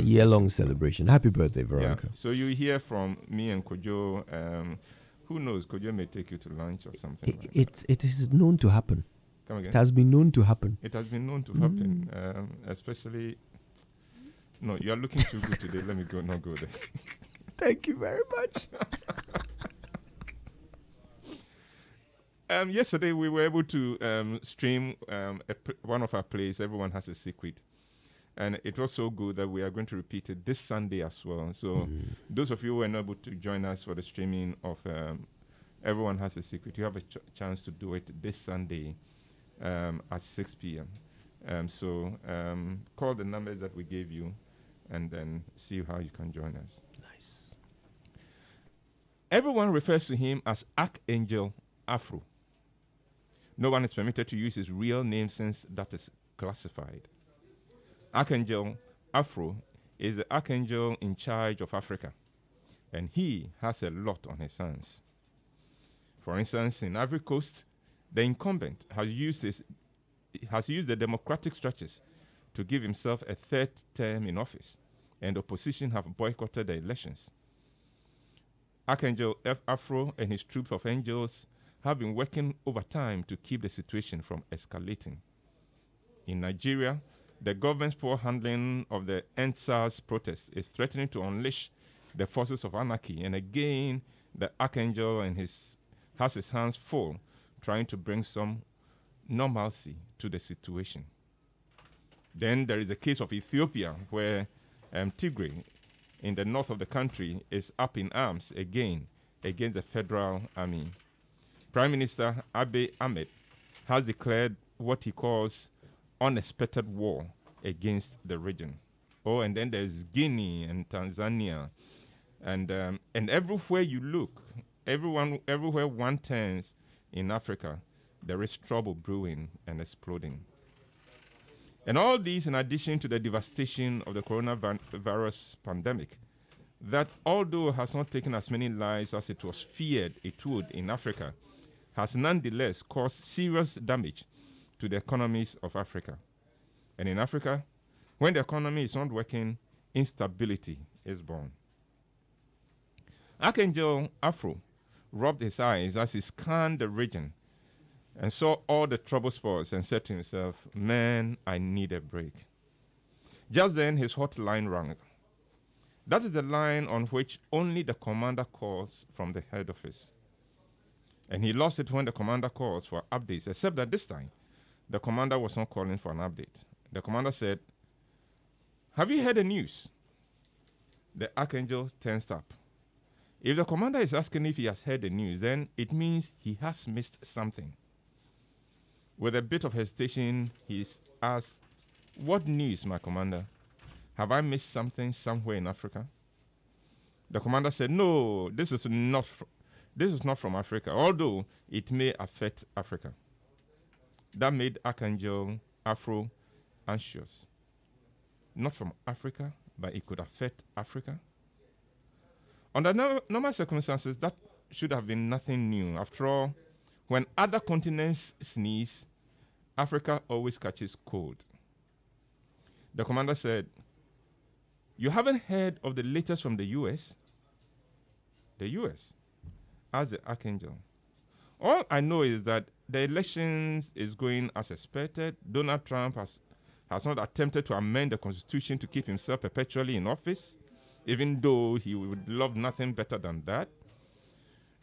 year-long celebration. Happy birthday, Yeah. Veronica. So you hear from me and Kojo. Who knows? Kojo may take you to lunch or something. It is known to happen. Come again? It has been known to happen. It has been known to happen, especially. No, you are looking too good today. Let me not go there. Thank you very much. Yesterday we were able to stream one of our plays. Everyone Has a Secret, and it was so good that we are going to repeat it this Sunday as well. So those of you who were not able to join us for the streaming of Everyone Has a Secret, you have a chance to do it this Sunday at 6 p.m. So call the numbers that we gave you, and then see how you can join us. Nice. Everyone refers to him as Archangel Afro. No one is permitted to use his real name since that is classified. Archangel Afro is the archangel in charge of Africa, and he has a lot on his hands. For instance, in Ivory Coast, the incumbent has used the democratic structures to give himself a third term in office, and the opposition have boycotted the elections. Archangel Afro and his troops of angels have been working overtime to keep the situation from escalating. In Nigeria, the government's poor handling of the EndSARS protest is threatening to unleash the forces of anarchy, and again, the Archangel has his hands full trying to bring some normalcy to the situation. Then there is the case of Ethiopia, where Tigray in the north of the country is up in arms again against the federal army. Prime Minister Abiy Ahmed has declared what he calls unexpected war against the region. Oh, and then there's Guinea and Tanzania, and everywhere you look, everywhere one turns in Africa, there is trouble brewing and exploding. And all these in addition to the devastation of the coronavirus pandemic, that although has not taken as many lives as it was feared it would in Africa, has nonetheless caused serious damage to the economies of Africa. And in Africa, when the economy is not working, instability is born. Archangel Afro rubbed his eyes as he scanned the region and saw all the trouble spots and said to himself, "Man, I need a break." Just then his hotline rang. That is the line on which only the commander calls from the head office. And he lost it when the commander calls for updates, except that this time the commander was not calling for an update. The commander said, "Have you heard the news?" The Archangel tensed up. If the commander is asking if he has heard the news, then it means he has missed something. With a bit of hesitation, he asked, "What news, my commander? Have I missed something somewhere in Africa?" The commander said, "No, this is not from Africa, although it may affect Africa." That made Archangel Afro anxious. Not from Africa, but it could affect Africa. Under normal circumstances, that should have been nothing new. After all, when other continents sneeze, Africa always catches cold. The commander said, "You haven't heard of the latest from the U.S.? "The U.S.? asked the Archangel. "All I know is that the elections is going as expected. Donald Trump has not attempted to amend the Constitution to keep himself perpetually in office, even though he would love nothing better than that.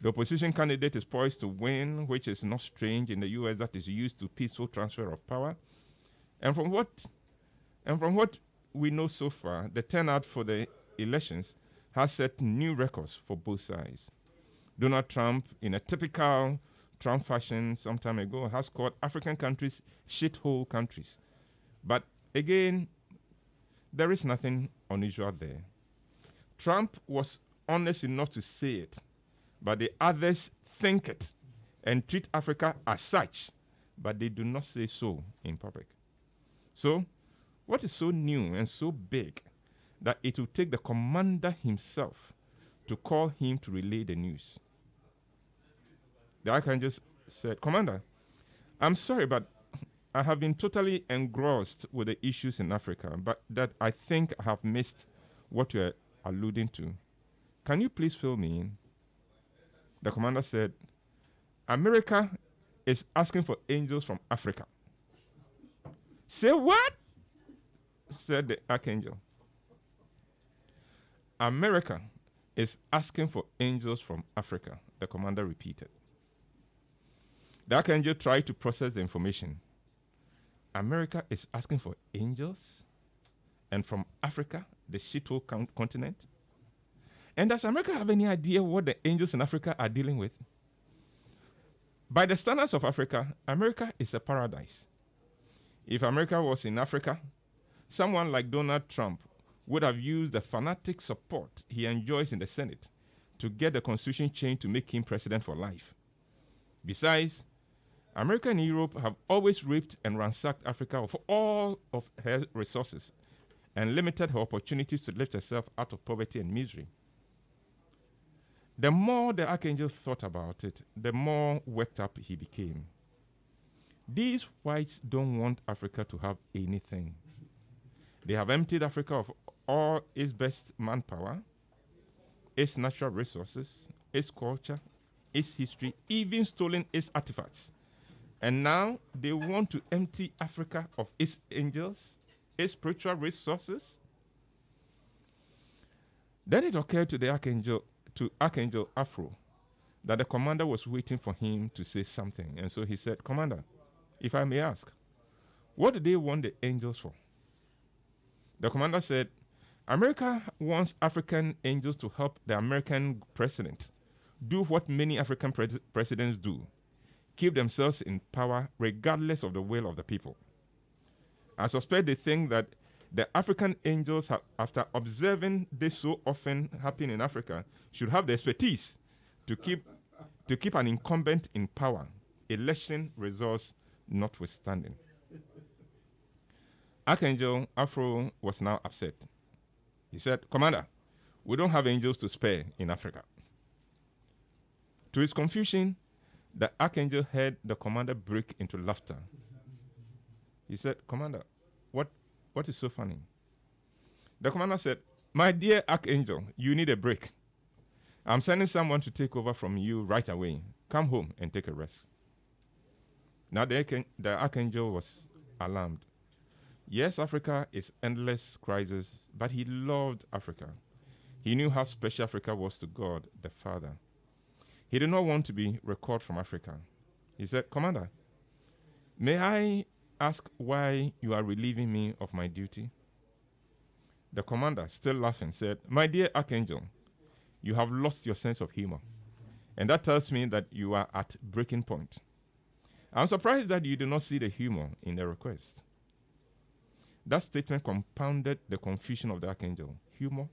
The opposition candidate is poised to win, which is not strange in the U.S. that is used to peaceful transfer of power. And from what we know so far, the turnout for the elections has set new records for both sides. Donald Trump, in a typical Trump fashion some time ago, has called African countries shithole countries. But again, there is nothing unusual there. Trump was honest enough to say it, but the others think it and treat Africa as such, but they do not say so in public. So, what is so new and so big that it will take the commander himself to call him to relay the news? The Archangel said, "Commander, I'm sorry, but I have been totally engrossed with the issues in Africa, but that I think I have missed what you're alluding to. Can you please fill me in? The commander said, America is asking for angels from Africa. Say what? Said the archangel. America is asking for angels from Africa, the commander repeated. The archangel tried to process the information. America is asking for angels? And from Africa, the shithole continent? And does America have any idea what the angels in Africa are dealing with? By the standards of Africa, America is a paradise. If America was in Africa, someone like Donald Trump would have used the fanatic support he enjoys in the Senate to get the constitution changed to make him president for life. Besides, America and Europe have always raped and ransacked Africa of all of her resources and limited her opportunities to lift herself out of poverty and misery. The more the archangel thought about it, the more worked up he became. These whites don't want Africa to have anything. They have emptied Africa of all its best manpower, its natural resources, its culture, its history, even stolen its artifacts. And now they want to empty Africa of its angels, its spiritual resources. Then it occurred to Archangel Afro that the commander was waiting for him to say something. And so he said, Commander, if I may ask, what do they want the angels for? The commander said, America wants African angels to help the American president do what many African presidents do, keep themselves in power regardless of the will of the people. I suspect they think that the African angels, after observing this so often happen in Africa, should have the expertise to keep an incumbent in power, election results notwithstanding. Archangel Afro was now upset. He said, Commander, we don't have angels to spare in Africa. To his confusion, the archangel heard the commander break into laughter. He said, Commander, what is so funny? The commander said, my dear archangel, you need a break. I'm sending someone to take over from you right away. Come home and take a rest. Now the archangel was alarmed. Yes, Africa is endless crisis, but he loved Africa. He knew how special Africa was to God, the Father. He did not want to be recalled from Africa. He said, Commander, may I ask why you are relieving me of my duty? The commander, still laughing, said, my dear archangel, you have lost your sense of humor, and that tells me that you are at breaking point. I'm surprised that you do not see the humor in the request. That statement compounded the confusion of the archangel. Humor?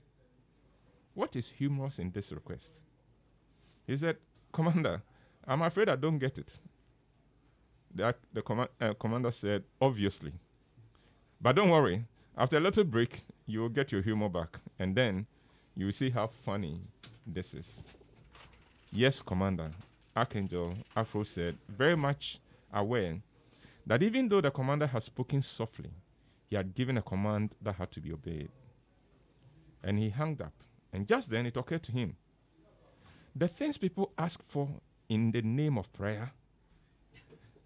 What is humorous in this request? He said, Commander, I'm afraid I don't get it. The commander said, obviously. But don't worry, after a little break, you will get your humor back, and then you will see how funny this is. Yes, Commander, Archangel Afro said, very much aware that even though the commander had spoken softly, he had given a command that had to be obeyed. And he hung up, and just then it occurred to him, the things people ask for in the name of prayer,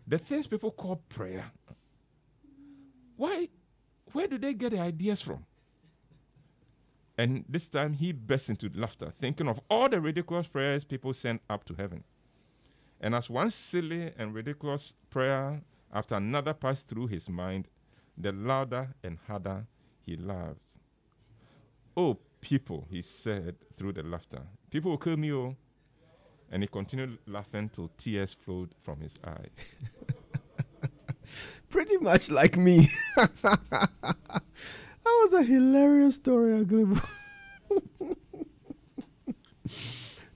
the things people call prayer, where do they get the ideas from? And this time he burst into laughter, thinking of all the ridiculous prayers people send up to heaven. And as one silly and ridiculous prayer after another passed through his mind, the louder and harder he laughed. Oh, people, he said through the laughter, people will kill me, oh. And he continued laughing till tears flowed from his eyes. Pretty much like me. That was a hilarious story, Aglebo.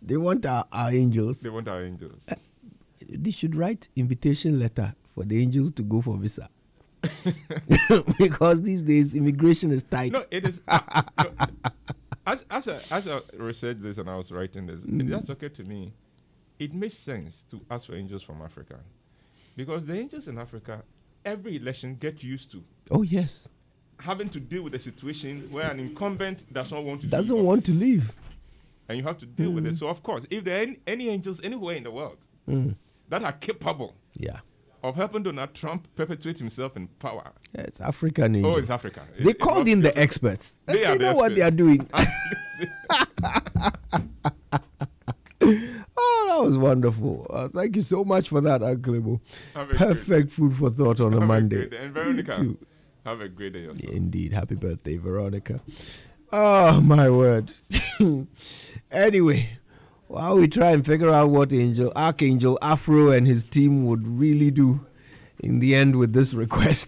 They want our angels. They want our angels. They should write invitation letter for the angels to go for visa. Because these days immigration is tight. No, it is. As I researched this and I was writing this, that's okay to me. It makes sense to ask for angels from Africa, because the angels in Africa, every election get used to. Oh yes. having to deal with a situation where an incumbent does not want to doesn't want to leave, and you have to deal with it. So of course, if there are any angels anywhere in the world that are capable of helping Donald Trump perpetuate himself in power, it's African angels. Oh, it's Africa. They called in the experts. They know what they are doing. Oh, that was wonderful. Thank you so much for that, Uncle Ebo. Perfect food for thought on a Monday. And Veronica, have a great day yourself. Indeed. Happy birthday, Veronica. Oh, my word. Anyway, while we try and figure out what Archangel Afro and his team would really do in the end with this request,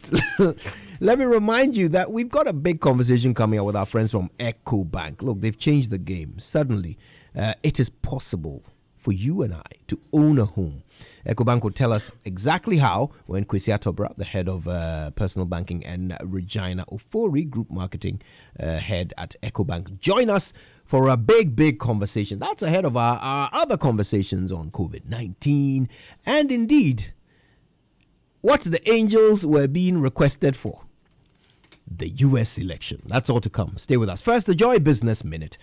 let me remind you that we've got a big conversation coming up with our friends from EcoBank. Look, they've changed the game. Suddenly, it is possible for you and I to own a home. EcoBank will tell us exactly how when Kwesi Atobra, the head of personal banking, and Regina Ofori, group marketing head at EcoBank, join us for a big conversation. That's ahead of our other conversations on COVID-19 and indeed what the angels were being requested for. The U.S. election. That's all to come. Stay with us. First, the Joy Business Minute,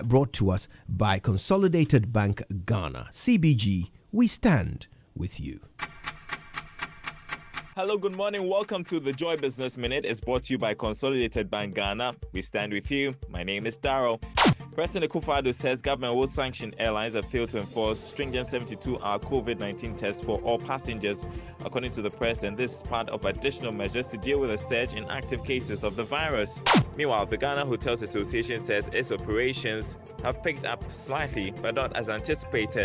brought to us by Consolidated Bank Ghana. CBG, we stand with you. Hello, good morning. Welcome to the Joy Business Minute. It's brought to you by Consolidated Bank Ghana. We stand with you. My name is Darrow. President Akufo-Addo says government will sanction airlines that fail to enforce stringent 72-hour COVID-19 tests for all passengers, according to the president. This is part of additional measures to deal with a surge in active cases of the virus. Meanwhile, the Ghana Hotels Association says its operations have picked up slightly, but not as anticipated.